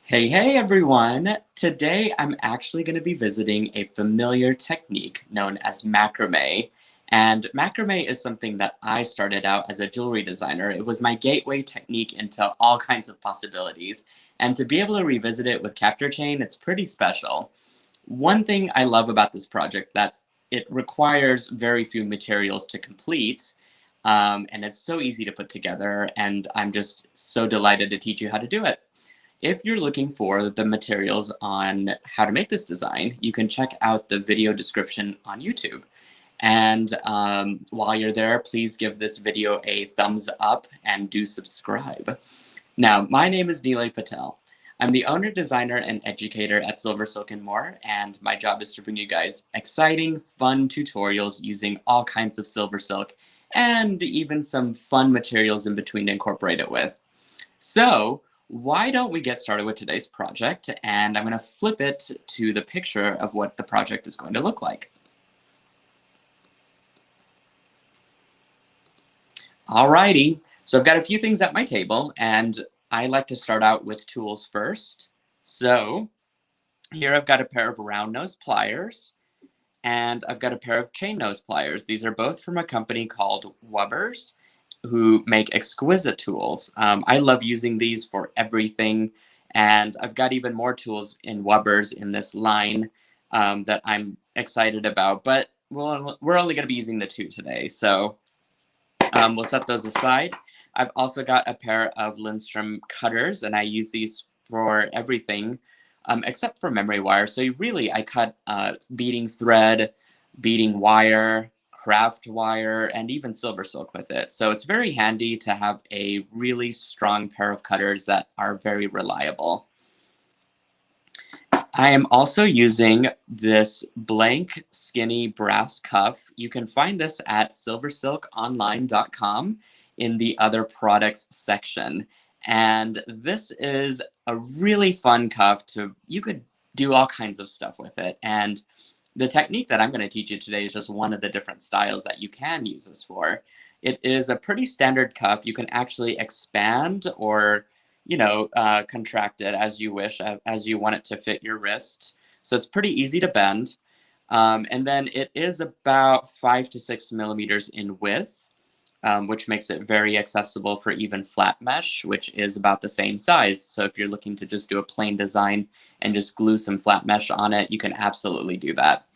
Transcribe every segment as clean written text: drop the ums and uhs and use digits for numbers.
Hey everyone! Today I'm actually going to be visiting a familiar technique known as macrame. And macrame is something that I started out as a jewelry designer. It was my gateway technique into all kinds of possibilities. And to be able to revisit it with capture chain, it's pretty special. One thing I love about this project that it requires very few materials to complete. And it's so easy to put together, and I'm just so delighted to teach you how to do it. If you're looking for the materials on how to make this design, you can check out the video description on YouTube. And while you're there, please give this video a thumbs up and do subscribe. Now, my name is Nilay Patel. I'm the owner, designer, and educator at Silver Silk & More, and my job is to bring you guys exciting, fun tutorials using all kinds of silver silk and even some fun materials in between to incorporate it with. So, why don't we get started with today's project, and I'm going to flip it to the picture of what the project is going to look like. Alrighty, so I've got a few things at my table, and I like to start out with tools first. So here I've got a pair of round nose pliers, and I've got a pair of chain nose pliers. These are both from a company called Wubbers, who make exquisite tools. I love using these for everything, and I've got even more tools in Wubbers in this line that I'm excited about, but we're only going to be using the two today, so we'll set those aside. I've also got a pair of Lindstrom cutters, and I use these for everything except for memory wire. So I cut beading thread, beading wire, craft wire, and even silver silk with it. So it's very handy to have a really strong pair of cutters that are very reliable. I am also using this blank skinny brass cuff. You can find this at silversilkonline.com in the other products section. And this is a really fun cuff you could do all kinds of stuff with it. And the technique that I'm going to teach you today is just one of the different styles that you can use this for. It is a pretty standard cuff. You can actually expand or contract it as you wish, as you want it to fit your wrist. So it's pretty easy to bend. And then it is about 5 to 6 millimeters in width, which makes it very accessible for even flat mesh, which is about the same size. So if you're looking to just do a plain design and just glue some flat mesh on it, you can absolutely do that.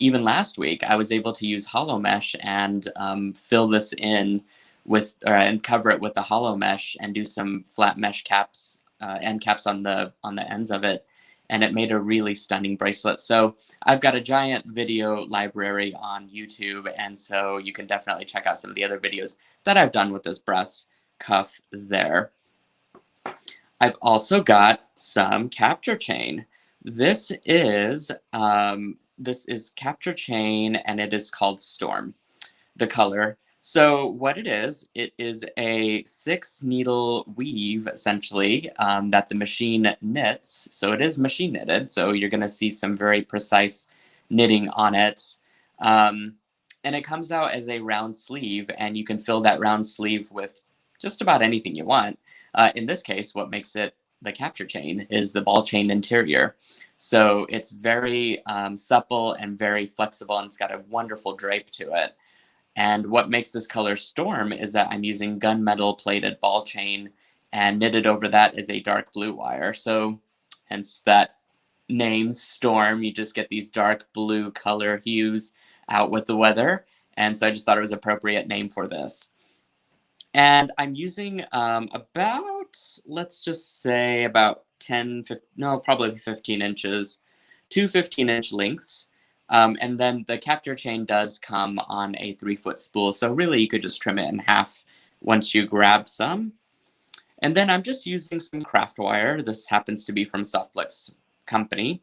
Even last week, I was able to use hollow mesh and fill this in with and cover it with the hollow mesh and do some flat mesh caps, end caps on the ends of it, and it made a really stunning bracelet. So I've got a giant video library on YouTube, and so you can definitely check out some of the other videos that I've done with this brass cuff there. I've also got some capture chain. This is capture chain, and it is called Storm, the color. So what it is a 6-needle weave, essentially, that the machine knits. So it is machine knitted, so you're going to see some very precise knitting on it. And it comes out as a round sleeve, and you can fill that round sleeve with just about anything you want. In this case, what makes it the capture chain is the ball chain interior. So it's very supple and very flexible, and it's got a wonderful drape to it. And what makes this color Storm is that I'm using gunmetal plated ball chain, and knitted over that is a dark blue wire. So hence that name Storm. You just get these dark blue color hues out with the weather. And so I just thought it was an appropriate name for this. And I'm using let's just say about 10, probably 15 inches, two 15-inch lengths. And then the capture chain does come on a 3-foot spool. So really you could just trim it in half once you grab some. And then I'm just using some craft wire. This happens to be from Softflex company.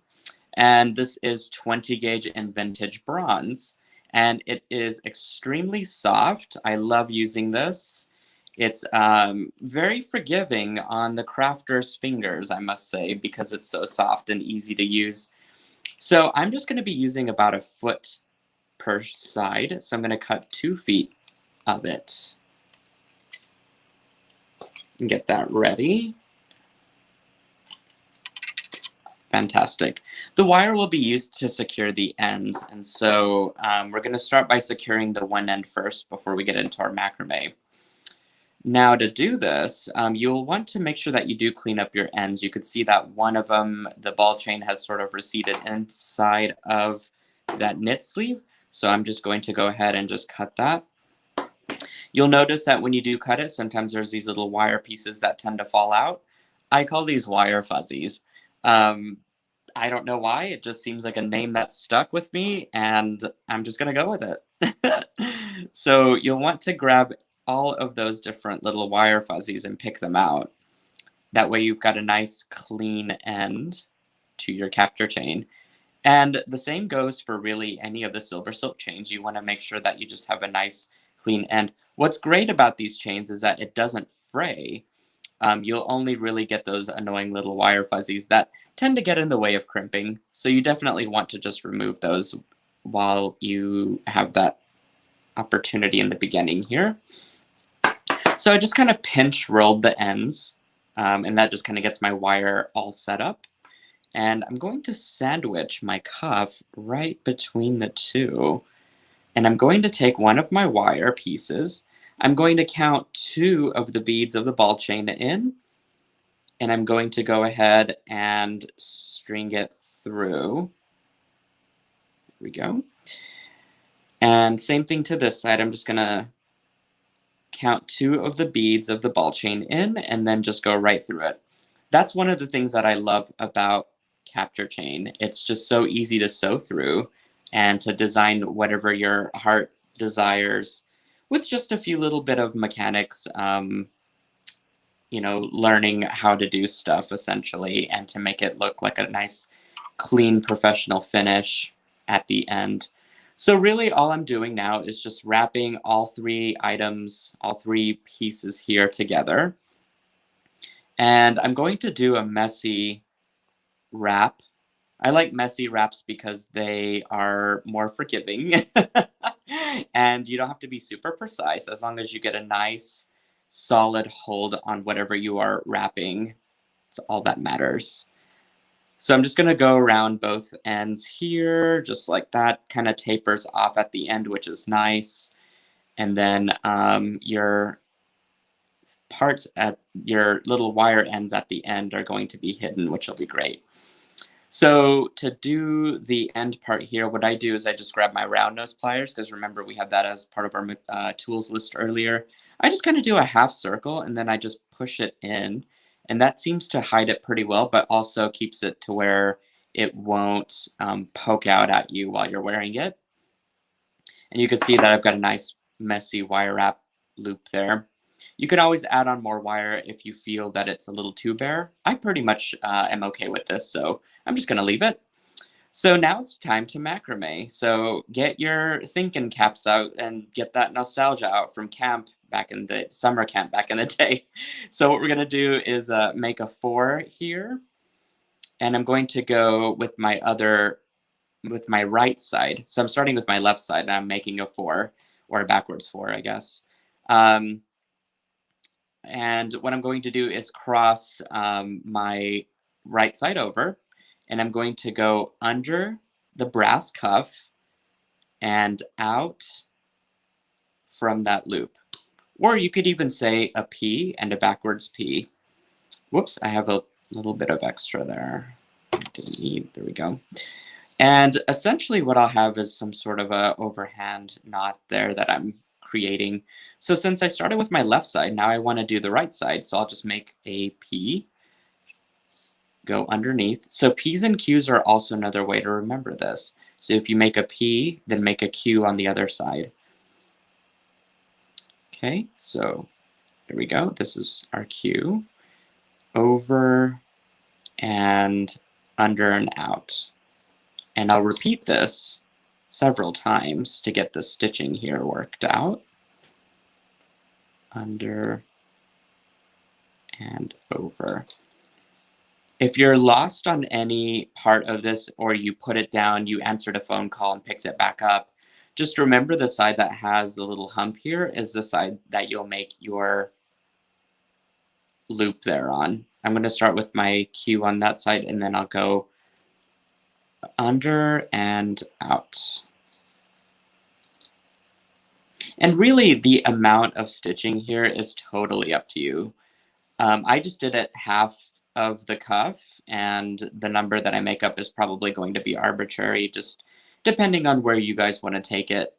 And this is 20 gauge in vintage bronze. And it is extremely soft. I love using this. It's very forgiving on the crafter's fingers, I must say, because it's so soft and easy to use. So I'm just going to be using about 1 foot per side. So I'm going to cut 2 feet of it and get that ready. Fantastic. The wire will be used to secure the ends, and so we're going to start by securing the one end first before we get into our macrame. Now to do this, you'll want to make sure that you do clean up your ends. You could see that one of them, the ball chain has sort of receded inside of that knit sleeve. So I'm just going to go ahead and just cut that. You'll notice that when you do cut it, sometimes there's these little wire pieces that tend to fall out. I call these wire fuzzies. Um, I don't know why. It just seems like a name that stuck with me, and I'm just going to go with it. So you'll want to grab all of those different little wire fuzzies and pick them out. That way you've got a nice clean end to your capture chain. And the same goes for really any of the silver silk chains. You want to make sure that you just have a nice clean end. What's great about these chains is that it doesn't fray. You'll only really get those annoying little wire fuzzies that tend to get in the way of crimping. So you definitely want to just remove those while you have that opportunity in the beginning here. So I just kind of pinch rolled the ends, and that just kind of gets my wire all set up. And I'm going to sandwich my cuff right between the two. And I'm going to take one of my wire pieces. I'm going to count 2 of the beads of the ball chain in, and I'm going to go ahead and string it through. There we go. And same thing to this side. I'm just going to count 2 of the beads of the ball chain in, and then just go right through it. That's one of the things that I love about capture chain. It's just so easy to sew through and to design whatever your heart desires with just a few little bit of mechanics, you know, learning how to do stuff essentially, and to make it look like a nice, clean, professional finish at the end. So really all I'm doing now is just wrapping all 3 items, all 3 pieces here together. And I'm going to do a messy wrap. I like messy wraps because they are more forgiving. And you don't have to be super precise as long as you get a nice solid hold on whatever you are wrapping. It's all that matters. So I'm just going to go around both ends here, just like that. Kind of tapers off at the end, which is nice. And then your parts at your little wire ends at the end are going to be hidden, which will be great. So to do the end part here, what I do is I just grab my round nose pliers, because remember we had that as part of our tools list earlier. I just kind of do a half circle, and then I just push it in. And that seems to hide it pretty well, but also keeps it to where it won't poke out at you while you're wearing it. And you can see that I've got a nice messy wire wrap loop there. You can always add on more wire if you feel that it's a little too bare. I pretty much am okay with this, so I'm just going to leave it. So now it's time to macrame. So get your thinking caps out and get that nostalgia out from camp back in the summer camp back in the day. So what we're going to do is make a 4 here. And I'm going to go with my right side. So I'm starting with my left side and I'm making a 4, or a backwards 4, I guess. And what I'm going to do is cross my right side over, and I'm going to go under the brass cuff and out from that loop. Or you could even say a P and a backwards P. Whoops, I have a little bit of extra there. There we go. And essentially what I'll have is some sort of a overhand knot there that I'm creating. So since I started with my left side, now I want to do the right side. So I'll just make a P, go underneath. So P's and Q's are also another way to remember this. So if you make a P, then make a Q on the other side. Okay, so there we go. This is our Q. Over and under and out. And I'll repeat this several times to get the stitching here worked out. Under and over. If you're lost on any part of this, or you put it down, you answered a phone call and picked it back up, just remember the side that has the little hump here is the side that you'll make your loop there on. I'm going to start with my Q on that side, and then I'll go under and out. And really, the amount of stitching here is totally up to you. I just did it half of the cuff, and the number that I make up is probably going to be arbitrary, just depending on where you guys want to take it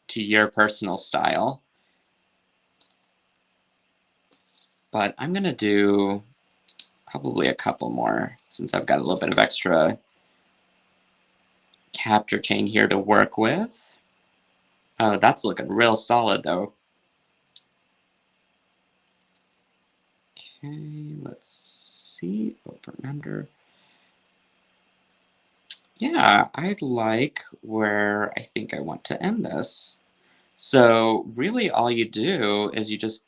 to your personal style. But I'm going to do probably a couple more since I've got a little bit of extra capture chain here to work with. Oh, that's looking real solid though. Okay, let's see. Over and under. Yeah, I like where I think I want to end this. So really all you do is you just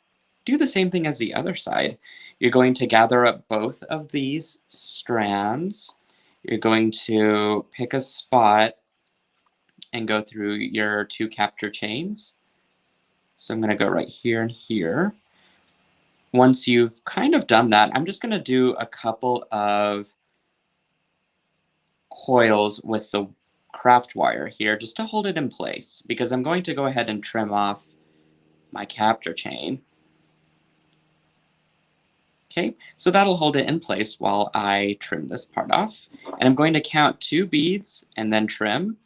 do the same thing as the other side. You're going to gather up both of these strands. You're going to pick a spot and go through your 2 capture chains. So I'm going to go right here and here. Once you've kind of done that, I'm just going to do a couple of coils with the craft wire here just to hold it in place, because I'm going to go ahead and trim off my capture chain. Okay, so that'll hold it in place while I trim this part off. And I'm going to count 2 beads and then trim.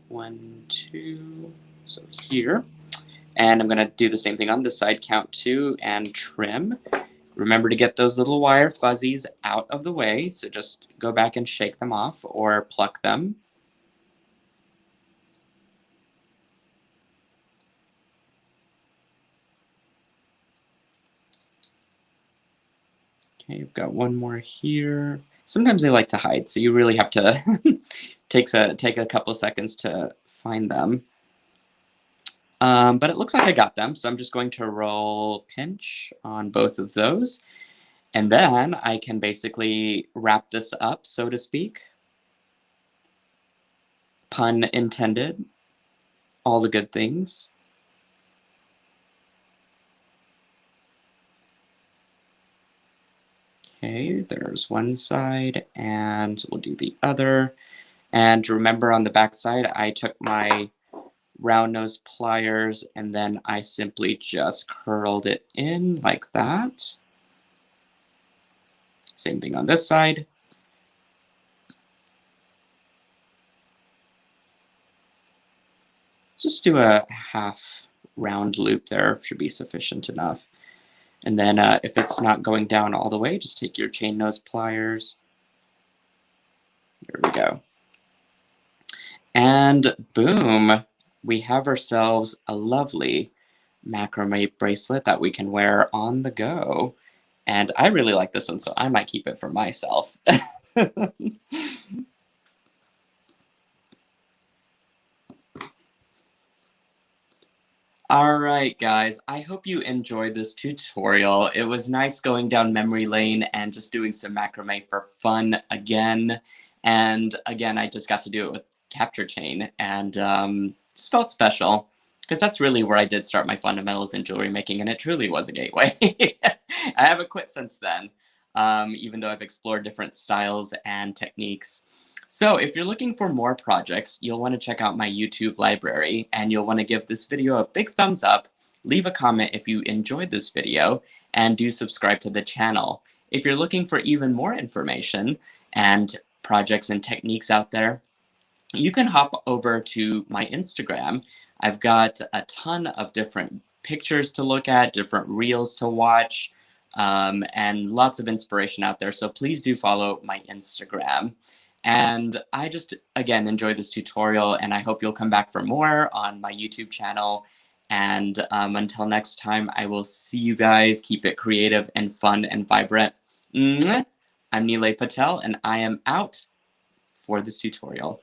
1, 2, so here. And I'm going to do the same thing on this side, count 2 and trim. Remember to get those little wire fuzzies out of the way, so just go back and shake them off or pluck them. Okay, you've got one more here. Sometimes they like to hide, so you really have to take a couple seconds to find them. But it looks like I got them, so I'm just going to roll pinch on both of those. And then I can basically wrap this up, so to speak. Pun intended. All the good things. Okay, there's one side, and we'll do the other. And remember on the back side, I took my round nose pliers and then I simply just curled it in like that. Same thing on this side. Just do a half round loop there, should be sufficient enough. And then if it's not going down all the way, just take your chain nose pliers. There we go. And boom, we have ourselves a lovely macrame bracelet that we can wear on the go. And I really like this one, so I might keep it for myself. All right, guys, I hope you enjoyed this tutorial. It was nice going down memory lane and just doing some macrame for fun again. And again, I just got to do it with capture chain, and just felt special because that's really where I did start my fundamentals in jewelry making, and it truly was a gateway. I haven't quit since then, even though I've explored different styles and techniques. So if you're looking for more projects, you'll want to check out my YouTube library, and you'll want to give this video a big thumbs up, leave a comment if you enjoyed this video, and do subscribe to the channel. If you're looking for even more information and projects and techniques out there, you can hop over to my Instagram. I've got a ton of different pictures to look at, different reels to watch, and lots of inspiration out there. So please do follow my Instagram. And I just, again, enjoyed this tutorial, and I hope you'll come back for more on my YouTube channel. And until next time, I will see you guys. Keep it creative and fun and vibrant. Mwah! I'm Nilay Patel, and I am out for this tutorial.